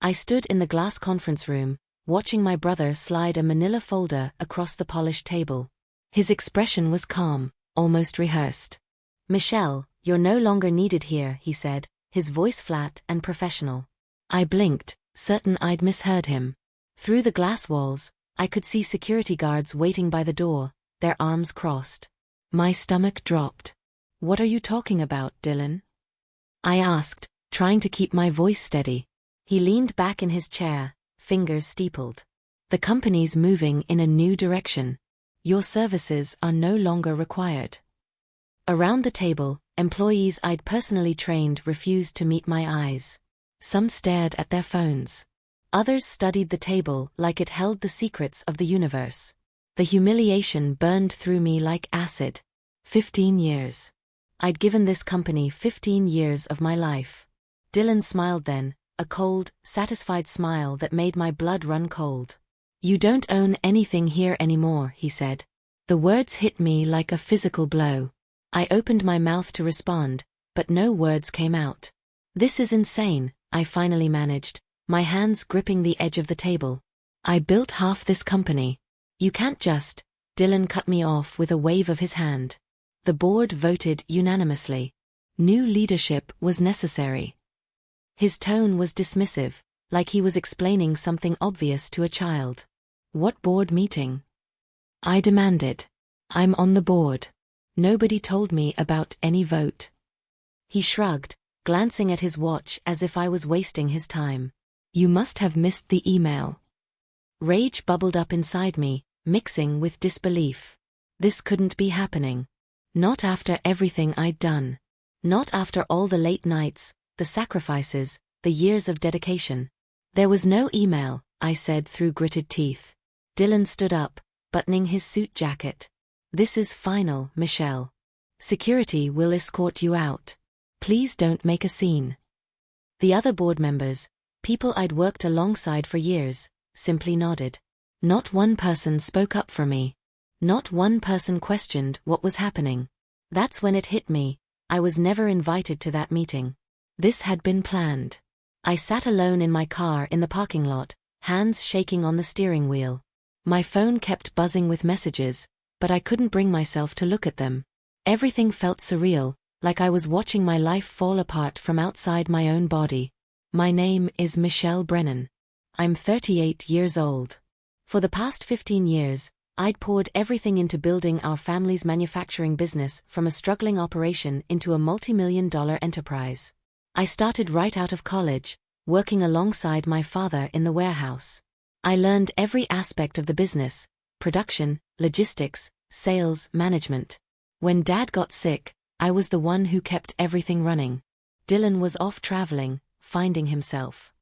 I stood in the glass conference room, watching my brother slide a manila folder across the polished table. His expression was calm, almost rehearsed. "Michelle, you're no longer needed here," he said, his voice flat and professional. I blinked, certain I'd misheard him. Through the glass walls, I could see security guards waiting by the door, their arms crossed. My stomach dropped. "What are you talking about, Dylan?" I asked, trying to keep my voice steady. He leaned back in his chair, fingers steepled. "The company's moving in a new direction. Your services are no longer required." Around the table, employees I'd personally trained refused to meet my eyes. Some stared at their phones. Others studied the table like it held the secrets of the universe. The humiliation burned through me like acid. 15 years. I'd given this company 15 years of my life. Dylan smiled then, a cold, satisfied smile that made my blood run cold. "You don't own anything here anymore," he said. The words hit me like a physical blow. I opened my mouth to respond, but no words came out. "This is insane," I finally managed, my hands gripping the edge of the table. "I built half this company. You can't just—" Dylan cut me off with a wave of his hand. The board voted unanimously. New leadership was necessary. His tone was dismissive, like he was explaining something obvious to a child. "What board meeting?" I demanded. "I'm on the board. Nobody told me about any vote." He shrugged, glancing at his watch as if I was wasting his time. "You must have missed the email." Rage bubbled up inside me, mixing with disbelief. This couldn't be happening. Not after everything I'd done. Not after all the late nights, the sacrifices, the years of dedication. "There was no email," I said through gritted teeth. Dylan stood up, buttoning his suit jacket. "This is final, Michelle. Security will escort you out. Please don't make a scene." The other board members, people I'd worked alongside for years, simply nodded. Not one person spoke up for me. Not one person questioned what was happening. That's when it hit me. I was never invited to that meeting. This had been planned. I sat alone in my car in the parking lot, hands shaking on the steering wheel. My phone kept buzzing with messages, but I couldn't bring myself to look at them. Everything felt surreal, like I was watching my life fall apart from outside my own body. "My name is Michelle Brennan. I'm 38 years old. For the past 15 years, I'd poured everything into building our family's manufacturing business from a struggling operation into a multi-million-dollar enterprise. I started right out of college, working alongside my father in the warehouse. I learned every aspect of the business: production, logistics, sales, management. When Dad got sick, I was the one who kept everything running. Dylan was off traveling, finding himself.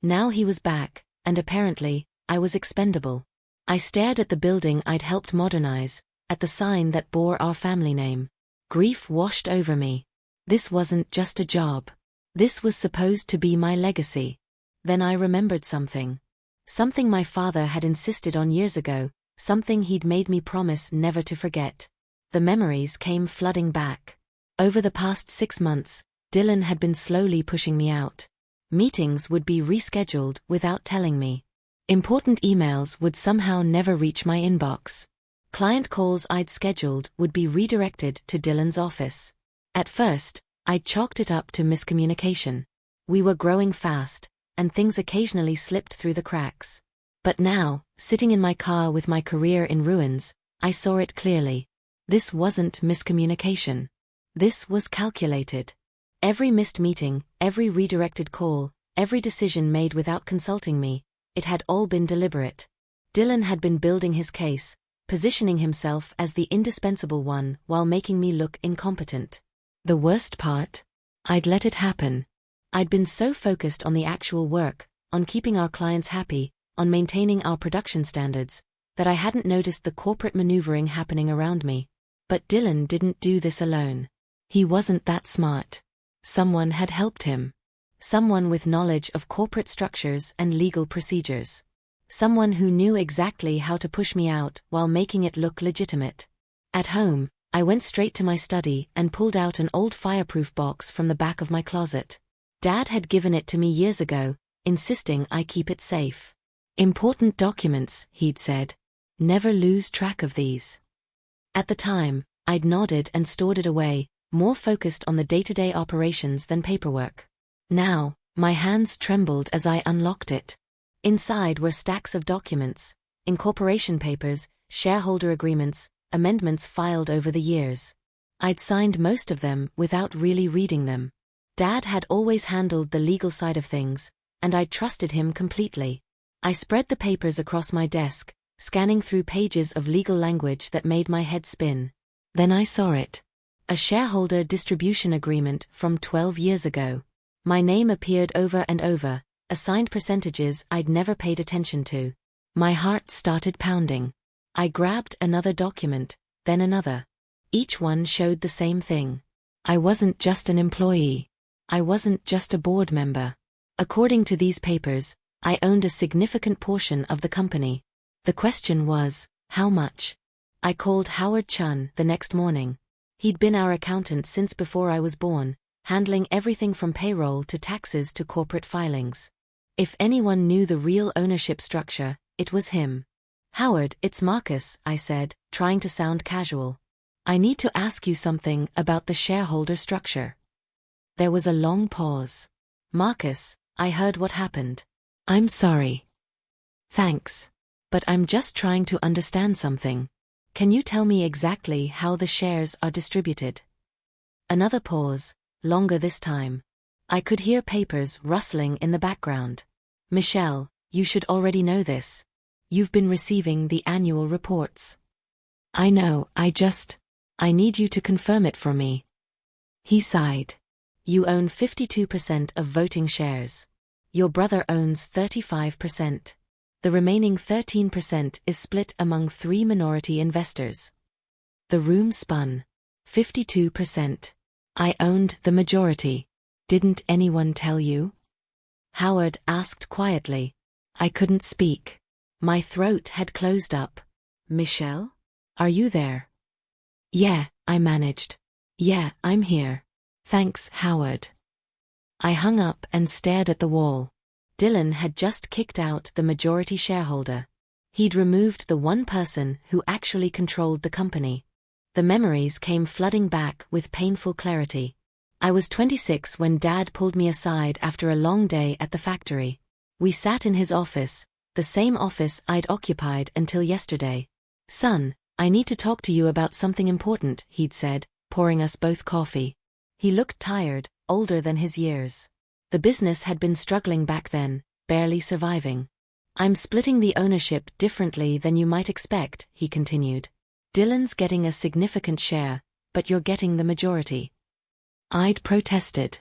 Now he was back, and apparently, I was expendable. I stared at the building I'd helped modernize, at the sign that bore our family name. Grief washed over me. This wasn't just a job. This was supposed to be my legacy. Then I remembered something. Something my father had insisted on years ago, something he'd made me promise never to forget. The memories came flooding back. Over the past 6 months, Dylan had been slowly pushing me out. Meetings would be rescheduled without telling me. Important emails would somehow never reach my inbox. Client calls I'd scheduled would be redirected to Dylan's office. At first, I'd chalked it up to miscommunication. We were growing fast, and things occasionally slipped through the cracks. But now, sitting in my car with my career in ruins, I saw it clearly. This wasn't miscommunication. This was calculated. Every missed meeting, every redirected call, every decision made without consulting me, it had all been deliberate. Dylan had been building his case, positioning himself as the indispensable one while making me look incompetent. The worst part? I'd let it happen. I'd been so focused on the actual work, on keeping our clients happy, on maintaining our production standards, that I hadn't noticed the corporate maneuvering happening around me. But Dylan didn't do this alone. He wasn't that smart. Someone had helped him. Someone with knowledge of corporate structures and legal procedures. Someone who knew exactly how to push me out while making it look legitimate. At home, I went straight to my study and pulled out an old fireproof box from the back of my closet. Dad had given it to me years ago, insisting I keep it safe. Important documents, he'd said. Never lose track of these. At the time, I'd nodded and stored it away, more focused on the day-to-day operations than paperwork. Now, my hands trembled as I unlocked it. Inside were stacks of documents, incorporation papers, shareholder agreements, amendments filed over the years. I'd signed most of them without really reading them. Dad had always handled the legal side of things, and I trusted him completely. I spread the papers across my desk, scanning through pages of legal language that made my head spin. Then I saw it. A shareholder distribution agreement from 12 years ago. My name appeared over and over, assigned percentages I'd never paid attention to. My heart started pounding. I grabbed another document, then another. Each one showed the same thing. I wasn't just an employee. I wasn't just a board member. According to these papers, I owned a significant portion of the company. The question was, how much? I called Howard Chun the next morning. He'd been our accountant since before I was born, handling everything from payroll to taxes to corporate filings. If anyone knew the real ownership structure, it was him. Howard, it's Marcus, I said, trying to sound casual. I need to ask you something about the shareholder structure. There was a long pause. Marcus, I heard what happened. I'm sorry. Thanks. But I'm just trying to understand something. Can you tell me exactly how the shares are distributed? Another pause, longer this time. I could hear papers rustling in the background. Michelle, you should already know this. You've been receiving the annual reports. I know, I need you to confirm it for me. He sighed. You own 52% of voting shares. Your brother owns 35%. The remaining 13% is split among 3 minority investors. The room spun. 52%. I owned the majority. Didn't anyone tell you? Howard asked quietly. I couldn't speak. My throat had closed up. Michelle? Are you there? Yeah, I managed. Yeah, I'm here. Thanks, Howard. I hung up and stared at the wall. Dylan had just kicked out the majority shareholder. He'd removed the one person who actually controlled the company. The memories came flooding back with painful clarity. I was 26 when Dad pulled me aside after a long day at the factory. We sat in his office, the same office I'd occupied until yesterday. Son, I need to talk to you about something important, he'd said, pouring us both coffee. He looked tired, older than his years. The business had been struggling back then, barely surviving. I'm splitting the ownership differently than you might expect, he continued. Dylan's getting a significant share, but you're getting the majority. I'd protested.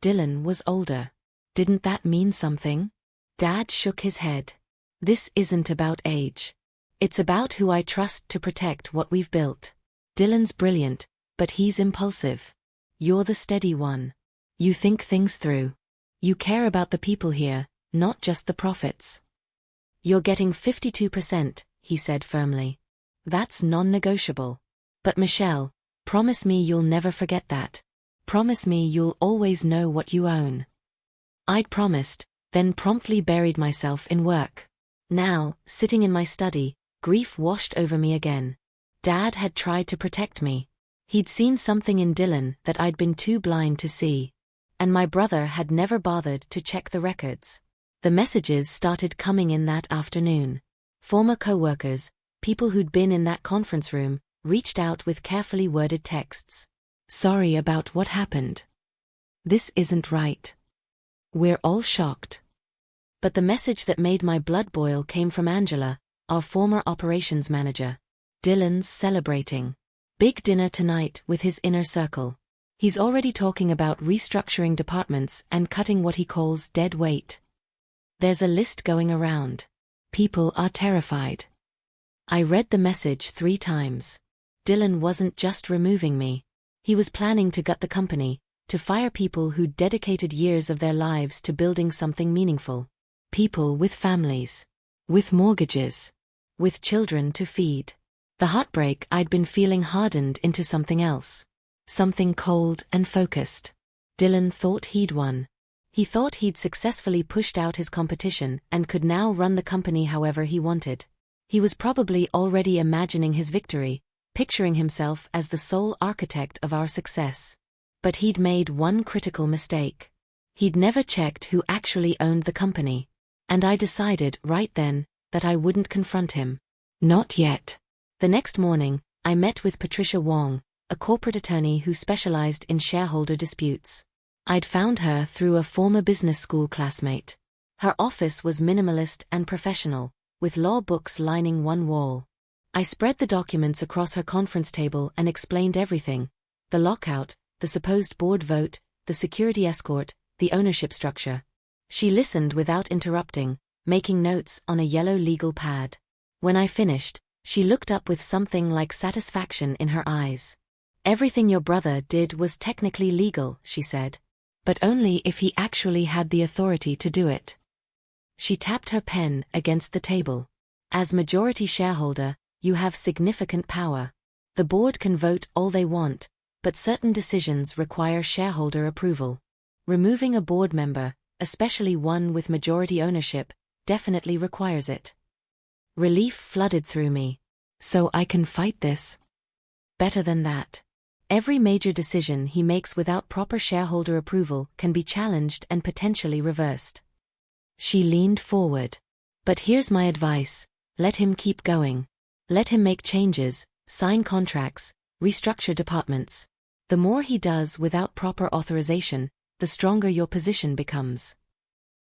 Dylan was older. Didn't that mean something? Dad shook his head. This isn't about age. It's about who I trust to protect what we've built. Dylan's brilliant, but he's impulsive. You're the steady one. You think things through. You care about the people here, not just the profits. You're getting 52%, he said firmly. That's non-negotiable. But Michelle, promise me you'll never forget that. Promise me you'll always know what you own. I'd promised, then promptly buried myself in work. Now, sitting in my study, grief washed over me again. Dad had tried to protect me. He'd seen something in Dylan that I'd been too blind to see. And my brother had never bothered to check the records. The messages started coming in that afternoon. Former co-workers, people who'd been in that conference room, reached out with carefully worded texts. Sorry about what happened. This isn't right. We're all shocked. But the message that made my blood boil came from Angela, our former operations manager. Dylan's celebrating. Big dinner tonight with his inner circle. He's already talking about restructuring departments and cutting what he calls dead weight. There's a list going around. People are terrified. I read the message 3 times. Dylan wasn't just removing me. He was planning to gut the company, to fire people who'd dedicated years of their lives to building something meaningful. People with families. With mortgages. With children to feed. The heartbreak I'd been feeling hardened into something else. Something cold and focused. Dylan thought he'd won. He thought he'd successfully pushed out his competition and could now run the company however he wanted. He was probably already imagining his victory, picturing himself as the sole architect of our success. But he'd made one critical mistake. He'd never checked who actually owned the company. And I decided right then that I wouldn't confront him. Not yet. The next morning, I met with Patricia Wong, a corporate attorney who specialized in shareholder disputes. I'd found her through a former business school classmate. Her office was minimalist and professional, with law books lining one wall. I spread the documents across her conference table and explained everything: the lockout, the supposed board vote, the security escort, the ownership structure. She listened without interrupting, making notes on a yellow legal pad. When I finished, she looked up with something like satisfaction in her eyes. "Everything your brother did was technically legal," she said. "But only if he actually had the authority to do it." She tapped her pen against the table. "As majority shareholder, you have significant power. The board can vote all they want, but certain decisions require shareholder approval. Removing a board member, especially one with majority ownership, definitely requires it." Relief flooded through me. So I can fight this? Better than that. Every major decision he makes without proper shareholder approval can be challenged and potentially reversed. She leaned forward. "But here's my advice: let him keep going. Let him make changes, sign contracts, restructure departments. The more he does without proper authorization, the stronger your position becomes."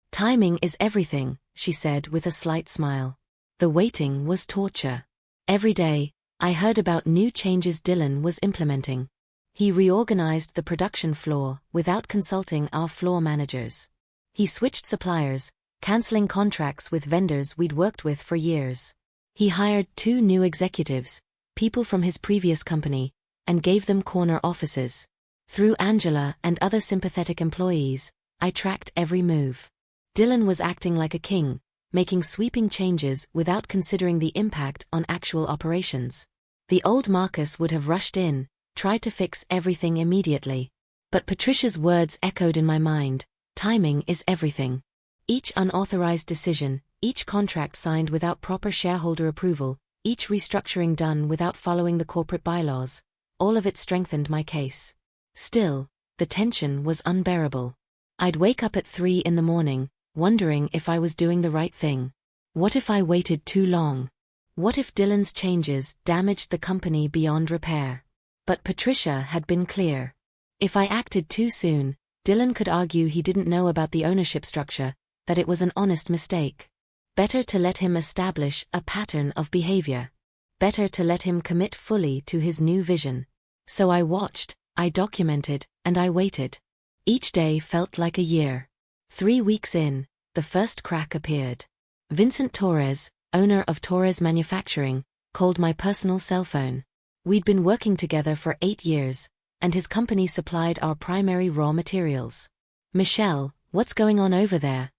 "Timing is everything," she said with a slight smile. The waiting was torture. Every day, I heard about new changes Dylan was implementing. He reorganized the production floor without consulting our floor managers. He switched suppliers, canceling contracts with vendors we'd worked with for years. He hired 2 new executives, people from his previous company, and gave them corner offices. Through Angela and other sympathetic employees, I tracked every move. Dylan was acting like a king, making sweeping changes without considering the impact on actual operations. The old Marcus would have rushed in, tried to fix everything immediately. But Patricia's words echoed in my mind: timing is everything. Each unauthorized decision, each contract signed without proper shareholder approval, each restructuring done without following the corporate bylaws, all of it strengthened my case. Still, the tension was unbearable. I'd wake up at 3 in the morning, wondering if I was doing the right thing. What if I waited too long? What if Dylan's changes damaged the company beyond repair? But Patricia had been clear. If I acted too soon, Dylan could argue he didn't know about the ownership structure, that it was an honest mistake. Better to let him establish a pattern of behavior. Better to let him commit fully to his new vision. So I watched, I documented, and I waited. Each day felt like a year. 3 weeks in, the first crack appeared. Vincent Torres, owner of Torres Manufacturing, called my personal cell phone. We'd been working together for 8 years, and his company supplied our primary raw materials. "Michelle, what's going on over there?"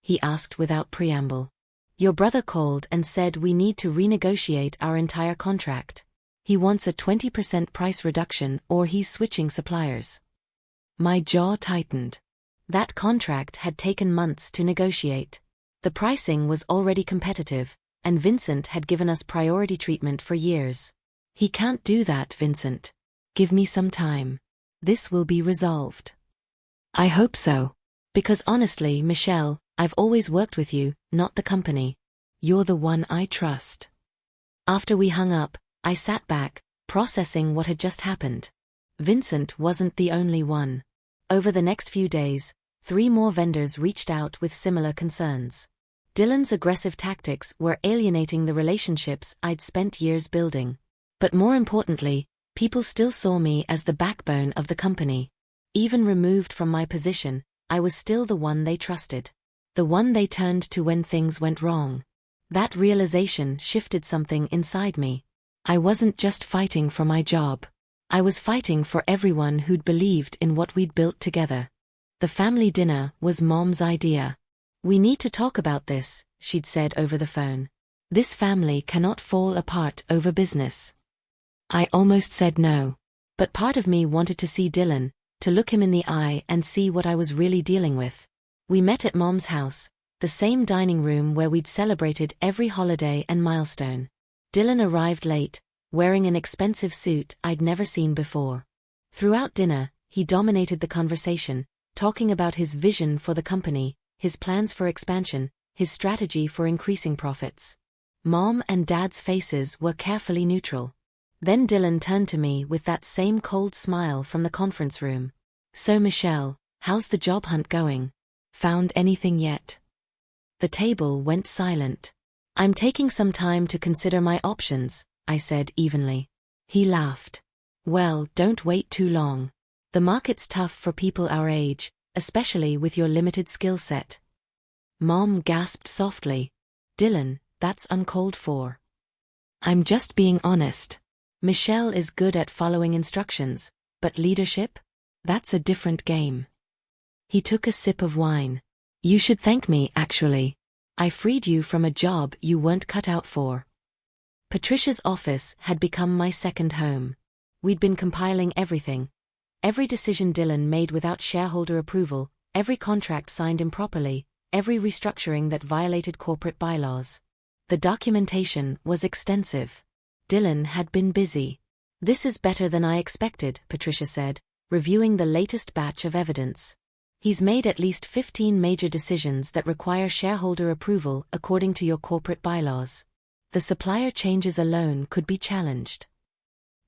he asked without preamble. "Your brother called and said we need to renegotiate our entire contract. He wants a 20% price reduction or he's switching suppliers." My jaw tightened. That contract had taken months to negotiate. The pricing was already competitive, and Vincent had given us priority treatment for years. "He can't do that, Vincent. Give me some time. This will be resolved." "I hope so. Because honestly, Michelle, I've always worked with you, not the company. You're the one I trust." After we hung up, I sat back, processing what had just happened. Vincent wasn't the only one. Over the next few days, 3 more vendors reached out with similar concerns. Dylan's aggressive tactics were alienating the relationships I'd spent years building. But more importantly, people still saw me as the backbone of the company. Even removed from my position, I was still the one they trusted. The one they turned to when things went wrong. That realization shifted something inside me. I wasn't just fighting for my job. I was fighting for everyone who'd believed in what we'd built together. The family dinner was Mom's idea. "We need to talk about this," she'd said over the phone. "This family cannot fall apart over business." I almost said no. But part of me wanted to see Dylan, to look him in the eye and see what I was really dealing with. We met at Mom's house, the same dining room where we'd celebrated every holiday and milestone. Dylan arrived late, wearing an expensive suit I'd never seen before. Throughout dinner, he dominated the conversation, talking about his vision for the company, his plans for expansion, his strategy for increasing profits. Mom and Dad's faces were carefully neutral. Then Dylan turned to me with that same cold smile from the conference room. "So Michelle, how's the job hunt going? Found anything yet?" The table went silent. "I'm taking some time to consider my options," I said evenly. He laughed. "Well, don't wait too long. The market's tough for people our age, especially with your limited skill set." Mom gasped softly. "Dylan, that's uncalled for." "I'm just being honest. Michelle is good at following instructions, but leadership? That's a different game." He took a sip of wine. "You should thank me, actually. I freed you from a job you weren't cut out for." Patricia's office had become my second home. We'd been compiling everything. Every decision Dylan made without shareholder approval, every contract signed improperly, every restructuring that violated corporate bylaws. The documentation was extensive. Dylan had been busy. "This is better than I expected," Patricia said, reviewing the latest batch of evidence. "He's made at least 15 major decisions that require shareholder approval according to your corporate bylaws. The supplier changes alone could be challenged."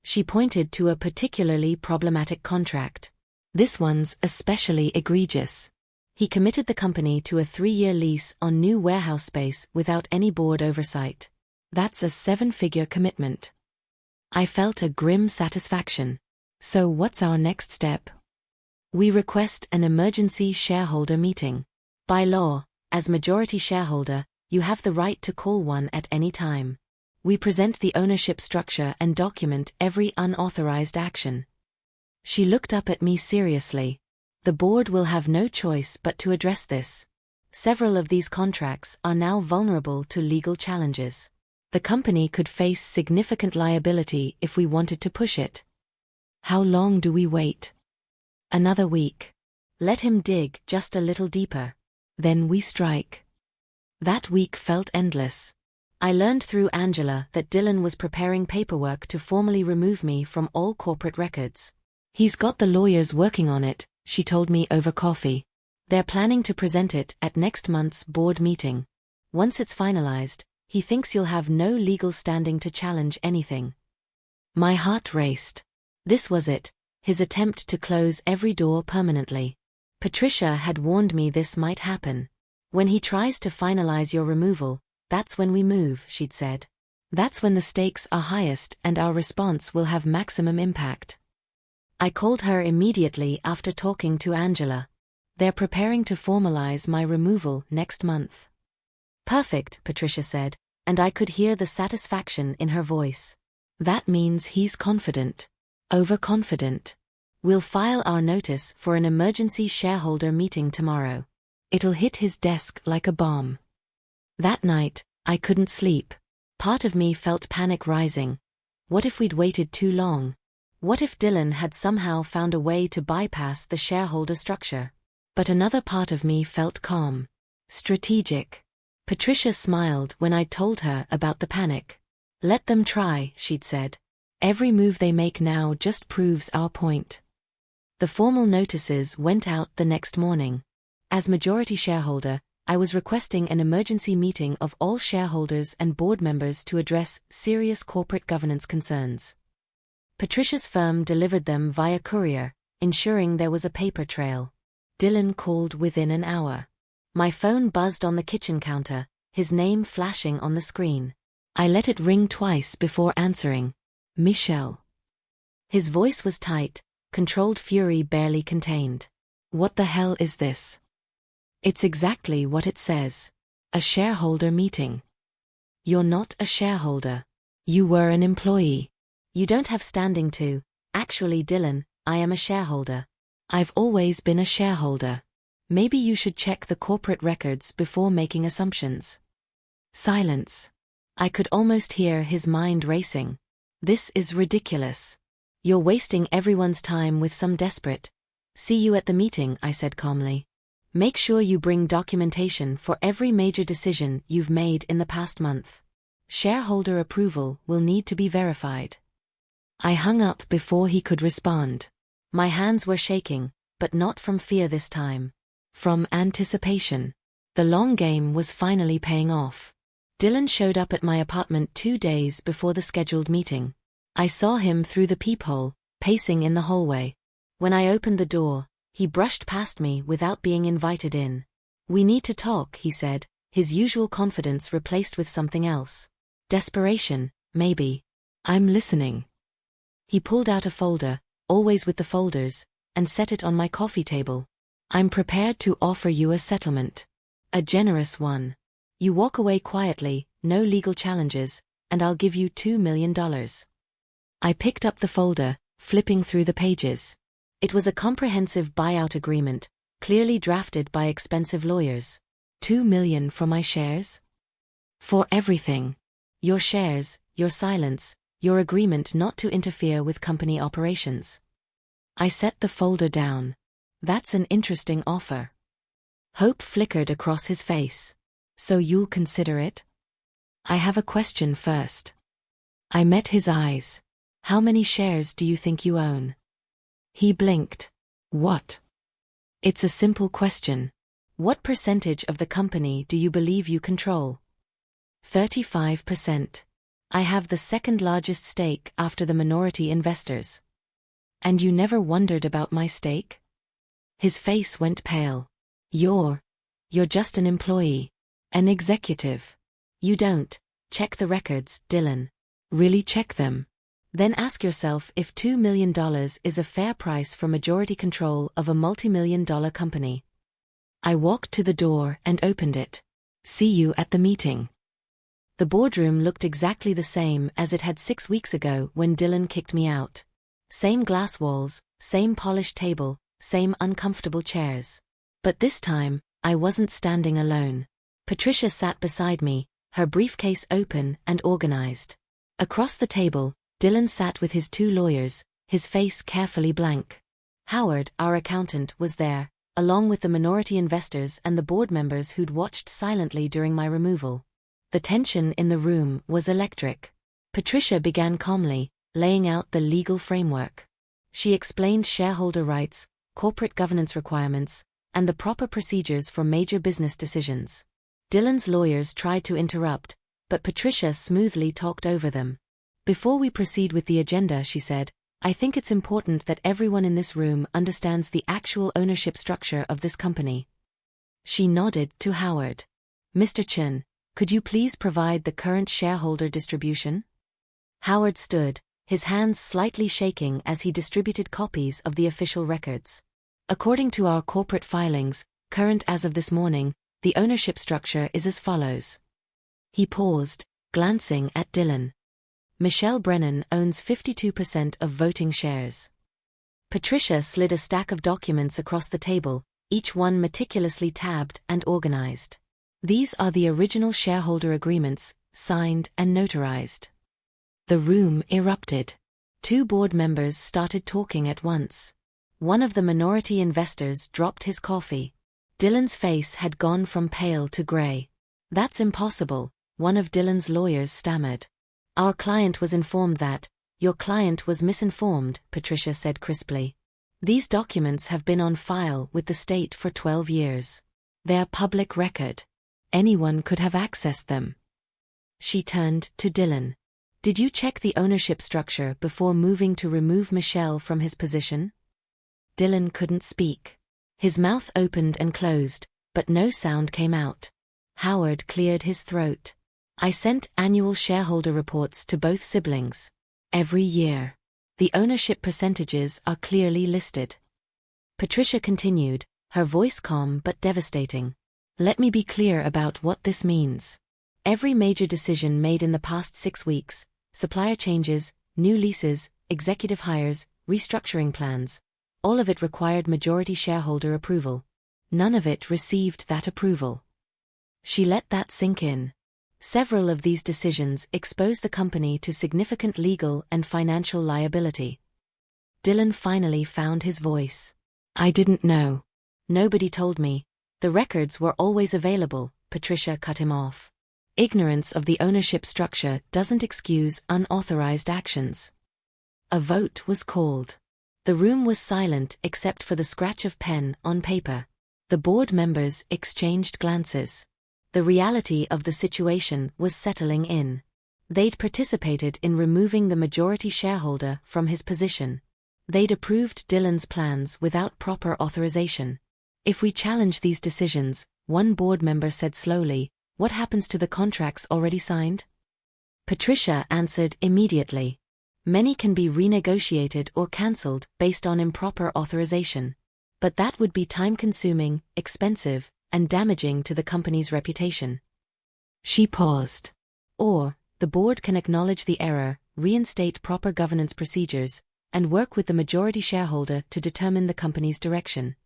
She pointed to a particularly problematic contract. "This one's especially egregious. He committed the company to a 3-year lease on new warehouse space without any board oversight. That's a 7-figure commitment." I felt a grim satisfaction. "So what's our next step?" "We request an emergency shareholder meeting. By law, as majority shareholder, you have the right to call one at any time. We present the ownership structure and document every unauthorized action." She looked up at me seriously. "The board will have no choice but to address this. Several of these contracts are now vulnerable to legal challenges. The company could face significant liability if we wanted to push it." "How long do we wait?" "Another week. Let him dig just a little deeper. Then we strike." That week felt endless. I learned through Angela that Dylan was preparing paperwork to formally remove me from all corporate records. "He's got the lawyers working on it," she told me over coffee. "They're planning to present it at next month's board meeting. Once it's finalized, he thinks you'll have no legal standing to challenge anything." My heart raced. This was it, his attempt to close every door permanently. Patricia had warned me this might happen. "When he tries to finalize your removal, that's when we move," she'd said. "That's when the stakes are highest and our response will have maximum impact." I called her immediately after talking to Angela. "They're preparing to formalize my removal next month." "Perfect," Patricia said, and I could hear the satisfaction in her voice. "That means he's confident. Overconfident. We'll file our notice for an emergency shareholder meeting tomorrow. It'll hit his desk like a bomb." That night, I couldn't sleep. Part of me felt panic rising. What if we'd waited too long? What if Dylan had somehow found a way to bypass the shareholder structure? But another part of me felt calm. Strategic. Patricia smiled when I told her about the panic. "Let them try," she'd said. "Every move they make now just proves our point." The formal notices went out the next morning. As majority shareholder, I was requesting an emergency meeting of all shareholders and board members to address serious corporate governance concerns. Patricia's firm delivered them via courier, ensuring there was a paper trail. Dylan called within an hour. My phone buzzed on the kitchen counter, his name flashing on the screen. I let it ring twice before answering. "Michelle." His voice was tight, controlled fury barely contained. "What the hell is this?" "It's exactly what it says. A shareholder meeting." "You're not a shareholder. You were an employee. You don't have standing to." "Actually, Dylan, I am a shareholder. I've always been a shareholder. Maybe you should check the corporate records before making assumptions." Silence. I could almost hear his mind racing. "This is ridiculous. You're wasting everyone's time with some desperate, See you at the meeting, I said calmly. Make sure you bring documentation for every major decision you've made in the past month. Shareholder approval will need to be verified. I hung up before he could respond. My hands were shaking, but not from fear this time. From anticipation. The long game was finally paying off. Dylan showed up at my apartment 2 days before the scheduled meeting. I saw him through the peephole, pacing in the hallway. When I opened the door, he brushed past me without being invited in. We need to talk, he said, his usual confidence replaced with something else. Desperation, maybe. I'm listening. He pulled out a folder, always with the folders, and set it on my coffee table. I'm prepared to offer you a settlement. A generous one. You walk away quietly, no legal challenges, and I'll give you $2 million. I picked up the folder, flipping through the pages. It was a comprehensive buyout agreement, clearly drafted by expensive lawyers. $2 million for my shares? For everything. Your shares, your silence, your agreement not to interfere with company operations. I set the folder down. That's an interesting offer. Hope flickered across his face. So you'll consider it? I have a question first. I met his eyes. How many shares do you think you own? He blinked. What? It's a simple question. What percentage of the company do you believe you control? 35%. I have the second largest stake after the minority investors. And you never wondered about my stake? His face went pale. You're just an employee. An executive. You don't check the records, Dylan. Really check them. Then ask yourself if $2 million is a fair price for majority control of a multi-million-dollar company. I walked to the door and opened it. See you at the meeting. The boardroom looked exactly the same as it had 6 weeks ago when Dylan kicked me out. Same glass walls, same polished table, same uncomfortable chairs. But this time, I wasn't standing alone. Patricia sat beside me, her briefcase open and organized. Across the table, Dylan sat with his 2 lawyers, his face carefully blank. Howard, our accountant, was there, along with the minority investors and the board members who'd watched silently during my removal. The tension in the room was electric. Patricia began calmly, laying out the legal framework. She explained shareholder rights, corporate governance requirements, and the proper procedures for major business decisions. Dylan's lawyers tried to interrupt, but Patricia smoothly talked over them. Before we proceed with the agenda, she said, I think it's important that everyone in this room understands the actual ownership structure of this company. She nodded to Howard. Mr. Chen, could you please provide the current shareholder distribution? Howard stood, his hands slightly shaking as he distributed copies of the official records. According to our corporate filings, current as of this morning, the ownership structure is as follows. He paused, glancing at Dylan. Michelle Brennan owns 52% of voting shares. Patricia slid a stack of documents across the table, each one meticulously tabbed and organized. These are the original shareholder agreements, signed and notarized. The room erupted. 2 board members started talking at once. One of the minority investors dropped his coffee. Dylan's face had gone from pale to gray. That's impossible, one of Dylan's lawyers stammered. Our client was informed that. Your client was misinformed, Patricia said crisply. These documents have been on file with the state for 12 years. They're public record. Anyone could have accessed them. She turned to Dylan. Did you check the ownership structure before moving to remove Michelle from his position? Dylan couldn't speak. His mouth opened and closed, but no sound came out. Howard cleared his throat. I sent annual shareholder reports to both siblings. Every year. The ownership percentages are clearly listed. Patricia continued, her voice calm but devastating. Let me be clear about what this means. Every major decision made in the past 6 weeks, supplier changes, new leases, executive hires, restructuring plans, all of it required majority shareholder approval. None of it received that approval. She let that sink in. Several of these decisions exposed the company to significant legal and financial liability. Dylan finally found his voice. I didn't know. Nobody told me. The records were always available, Patricia cut him off. Ignorance of the ownership structure doesn't excuse unauthorized actions. A vote was called. The room was silent except for the scratch of pen on paper. The board members exchanged glances. The reality of the situation was settling in. They'd participated in removing the majority shareholder from his position. They'd approved Dylan's plans without proper authorization. If we challenge these decisions, one board member said slowly, what happens to the contracts already signed? Patricia answered immediately. Many can be renegotiated or cancelled based on improper authorization. But that would be time-consuming, expensive, and damaging to the company's reputation. She paused. Or, the board can acknowledge the error, reinstate proper governance procedures, and work with the majority shareholder to determine the company's direction.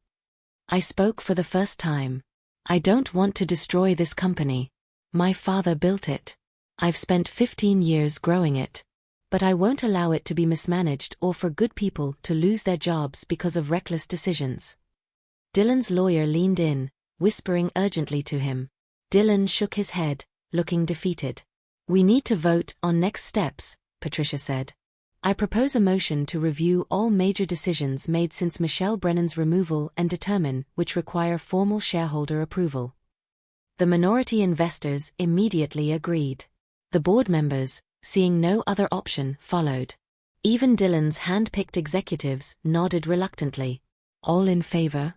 I spoke for the first time. I don't want to destroy this company. My father built it. I've spent 15 years growing it. But I won't allow it to be mismanaged or for good people to lose their jobs because of reckless decisions. Dylan's lawyer leaned in, whispering urgently to him. Dylan shook his head, looking defeated. We need to vote on next steps, Patricia said. I propose a motion to review all major decisions made since Michelle Brennan's removal and determine which require formal shareholder approval. The minority investors immediately agreed. The board members, seeing no other option, followed. Even Dylan's hand-picked executives nodded reluctantly. All in favor?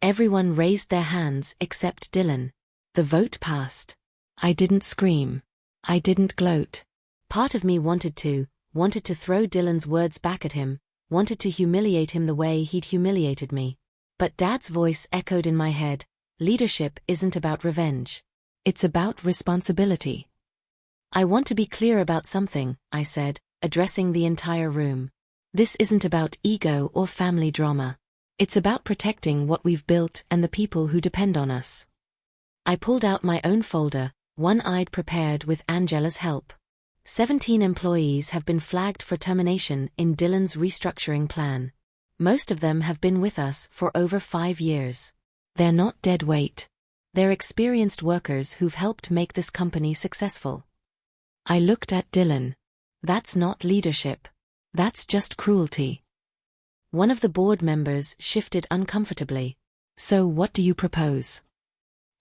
Everyone raised their hands except Dylan. The vote passed. I didn't scream. I didn't gloat. Part of me wanted to throw Dylan's words back at him, wanted to humiliate him the way he'd humiliated me. But Dad's voice echoed in my head, leadership isn't about revenge. It's about responsibility. I want to be clear about something, I said, addressing the entire room. This isn't about ego or family drama. It's about protecting what we've built and the people who depend on us. I pulled out my own folder, one-eyed prepared with Angela's help. 17 employees have been flagged for termination in Dylan's restructuring plan. Most of them have been with us for over 5 years. They're not dead weight. They're experienced workers who've helped make this company successful. I looked at Dylan. That's not leadership. That's just cruelty. One of the board members shifted uncomfortably. So what do you propose?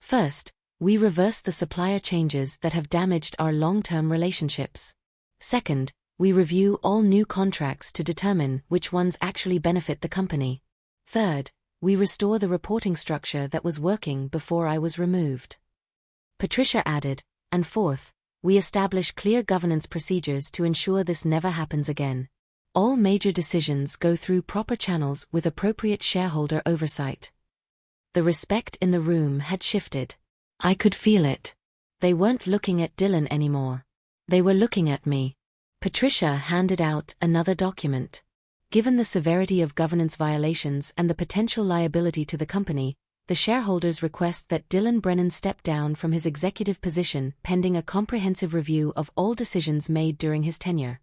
First, we reverse the supplier changes that have damaged our long-term relationships. Second, we review all new contracts to determine which ones actually benefit the company. Third, we restore the reporting structure that was working before I was removed. Patricia added, and fourth, we establish clear governance procedures to ensure this never happens again. All major decisions go through proper channels with appropriate shareholder oversight. The respect in the room had shifted. I could feel it. They weren't looking at Dylan anymore. They were looking at me. Patricia handed out another document. Given the severity of governance violations and the potential liability to the company, the shareholders request that Dylan Brennan step down from his executive position pending a comprehensive review of all decisions made during his tenure.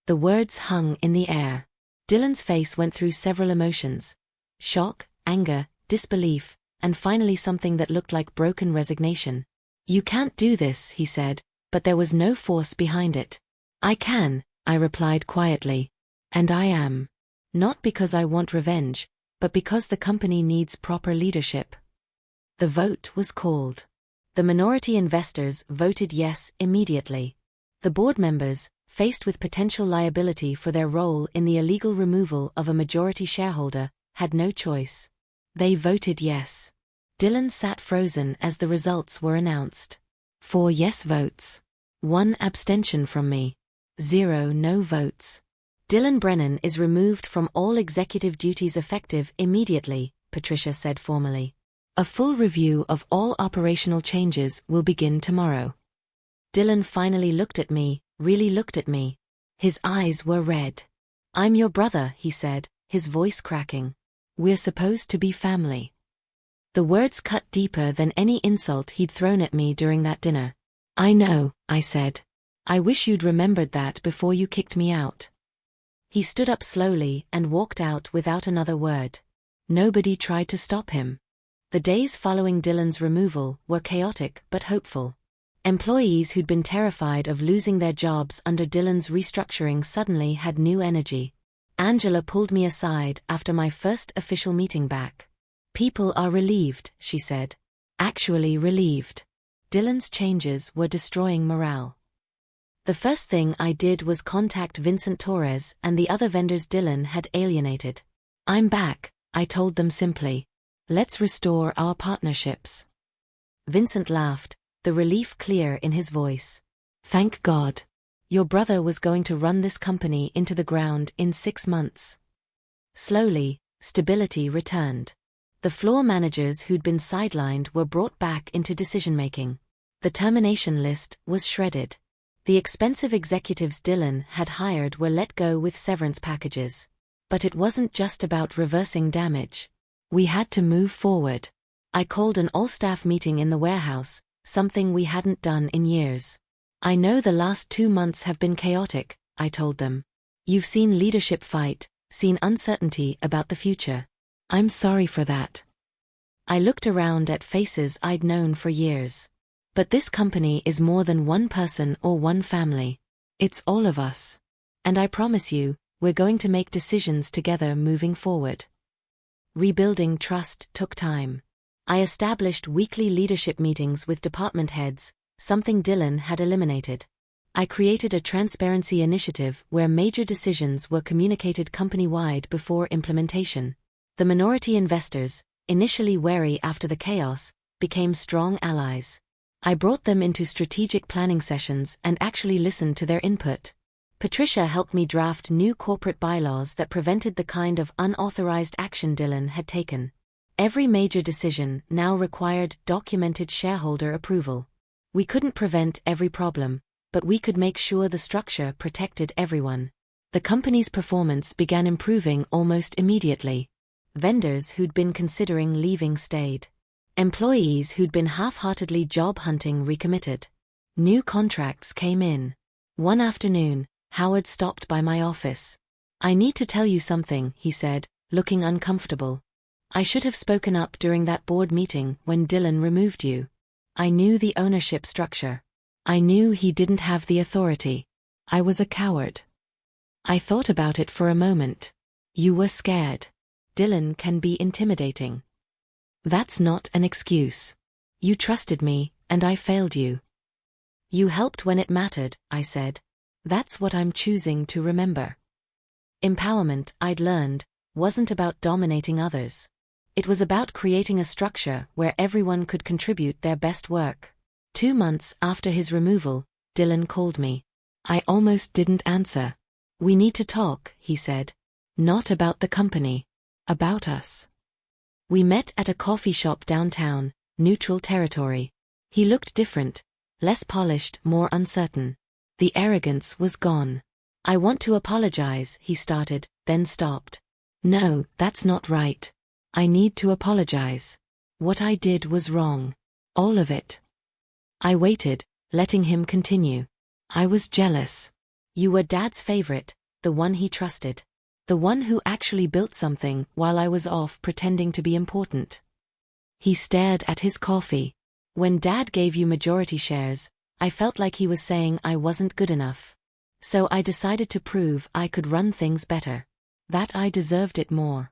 The words hung in the air. Dylan's face went through several emotions: shock, anger, disbelief, and finally something that looked like broken resignation. You can't do this, he said, but there was no force behind it. I can, I replied quietly. And I am. Not because I want revenge, but because the company needs proper leadership. The vote was called. The minority investors voted yes immediately. The board members, faced with potential liability for their role in the illegal removal of a majority shareholder, had no choice. They voted yes. Dylan sat frozen as the results were announced. 4 yes votes. 1 abstention from me. 0 no votes. Dylan Brennan is removed from all executive duties effective immediately, Patricia said formally. A full review of all operational changes will begin tomorrow. Dylan finally looked at me, really looked at me. His eyes were red. I'm your brother, he said, his voice cracking. We're supposed to be family. The words cut deeper than any insult he'd thrown at me during that dinner. I know, I said. I wish you'd remembered that before you kicked me out. He stood up slowly and walked out without another word. Nobody tried to stop him. The days following Dylan's removal were chaotic but hopeful. Employees who'd been terrified of losing their jobs under Dylan's restructuring suddenly had new energy. Angela pulled me aside after my first official meeting back. "People are relieved," she said. "Actually relieved. Dylan's changes were destroying morale." The first thing I did was contact Vincent Torres and the other vendors Dylan had alienated. "I'm back," I told them simply. "Let's restore our partnerships." Vincent laughed, the relief clear in his voice. "Thank God. Your brother was going to run this company into the ground in 6 months." Slowly, stability returned. The floor managers who'd been sidelined were brought back into decision-making. The termination list was shredded. The expensive executives Dylan had hired were let go with severance packages. But it wasn't just about reversing damage. We had to move forward. I called an all-staff meeting in the warehouse, something we hadn't done in years. "I know the last 2 months have been chaotic," I told them. "You've seen leadership fight, seen uncertainty about the future. I'm sorry for that." I looked around at faces I'd known for years. But this company is more than one person or one family. It's all of us. And I promise you, we're going to make decisions together moving forward. Rebuilding trust took time. I established weekly leadership meetings with department heads, something Dylan had eliminated. I created a transparency initiative where major decisions were communicated company-wide before implementation. The minority investors, initially wary after the chaos, became strong allies. I brought them into strategic planning sessions and actually listened to their input. Patricia helped me draft new corporate bylaws that prevented the kind of unauthorized action Dylan had taken. Every major decision now required documented shareholder approval. We couldn't prevent every problem, but we could make sure the structure protected everyone. The company's performance began improving almost immediately. Vendors who'd been considering leaving stayed. Employees who'd been half-heartedly job hunting recommitted. New contracts came in. One afternoon, Howard stopped by my office. "I need to tell you something," he said, looking uncomfortable. "I should have spoken up during that board meeting when Dylan removed you. I knew the ownership structure. I knew he didn't have the authority. I was a coward." I thought about it for a moment. "You were scared. Dylan can be intimidating." "That's not an excuse. You trusted me, and I failed you." "You helped when it mattered," I said. "That's what I'm choosing to remember." Empowerment, I'd learned, wasn't about dominating others. It was about creating a structure where everyone could contribute their best work. 2 months after his removal, Dylan called me. I almost didn't answer. "We need to talk," he said. "Not about the company. About us." We met at a coffee shop downtown, neutral territory. He looked different, less polished, more uncertain. The arrogance was gone. "I want to apologize," he started, then stopped. "No, that's not right. I need to apologize. What I did was wrong. All of it." I waited, letting him continue. "I was jealous. You were Dad's favorite, the one he trusted. The one who actually built something while I was off pretending to be important." He stared at his coffee. "When Dad gave you majority shares, I felt like he was saying I wasn't good enough. So I decided to prove I could run things better. That I deserved it more.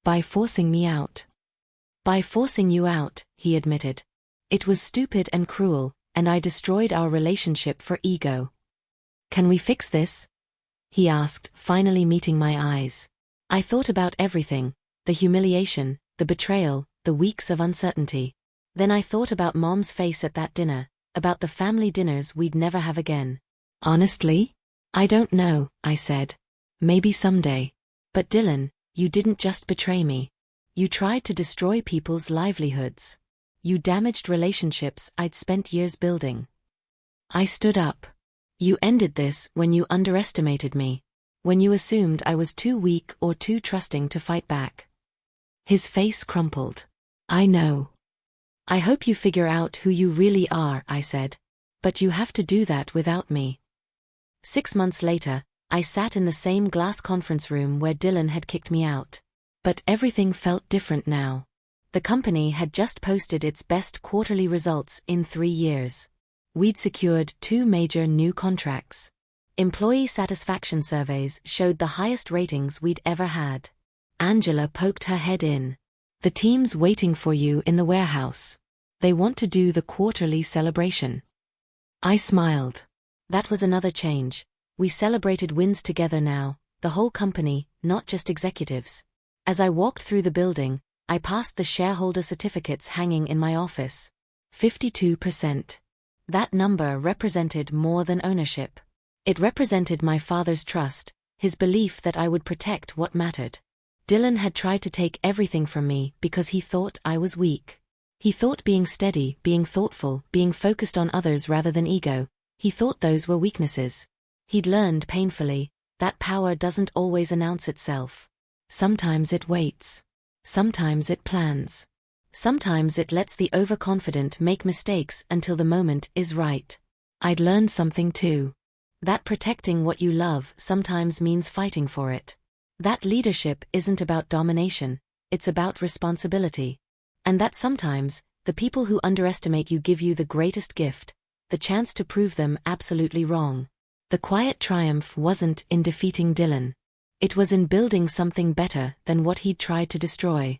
By forcing me out." "By forcing you out," he admitted. "It was stupid and cruel, and I destroyed our relationship for ego." "Can we fix this?" he asked, finally meeting my eyes. I thought about everything, the humiliation, the betrayal, the weeks of uncertainty. Then I thought about Mom's face at that dinner, about the family dinners we'd never have again. "Honestly? I don't know," I said. "Maybe someday. But Dylan, you didn't just betray me. You tried to destroy people's livelihoods. You damaged relationships I'd spent years building." I stood up. "You ended this when you underestimated me. When you assumed I was too weak or too trusting to fight back." His face crumpled. "I know. I hope you figure out who you really are," I said. "But you have to do that without me." 6 months later, I sat in the same glass conference room where Dylan had kicked me out. But everything felt different now. The company had just posted its best quarterly results in 3 years. We'd secured 2 major new contracts. Employee satisfaction surveys showed the highest ratings we'd ever had. Angela poked her head in. The team's waiting for you in the warehouse. They want to do the quarterly celebration. I smiled. That was another change. We celebrated wins together now, the whole company, not just executives. As I walked through the building, I passed the shareholder certificates hanging in my office. 52%. That number represented more than ownership. It represented my father's trust, his belief that I would protect what mattered. Dylan had tried to take everything from me because he thought I was weak. He thought being steady, being thoughtful, being focused on others rather than ego, he thought those were weaknesses. He'd learned painfully that power doesn't always announce itself. Sometimes it waits. Sometimes it plans. Sometimes it lets the overconfident make mistakes until the moment is right. I'd learned something too. That protecting what you love sometimes means fighting for it. That leadership isn't about domination, it's about responsibility. And that sometimes, the people who underestimate you give you the greatest gift, the chance to prove them absolutely wrong. The quiet triumph wasn't in defeating Dylan. It was in building something better than what he'd tried to destroy.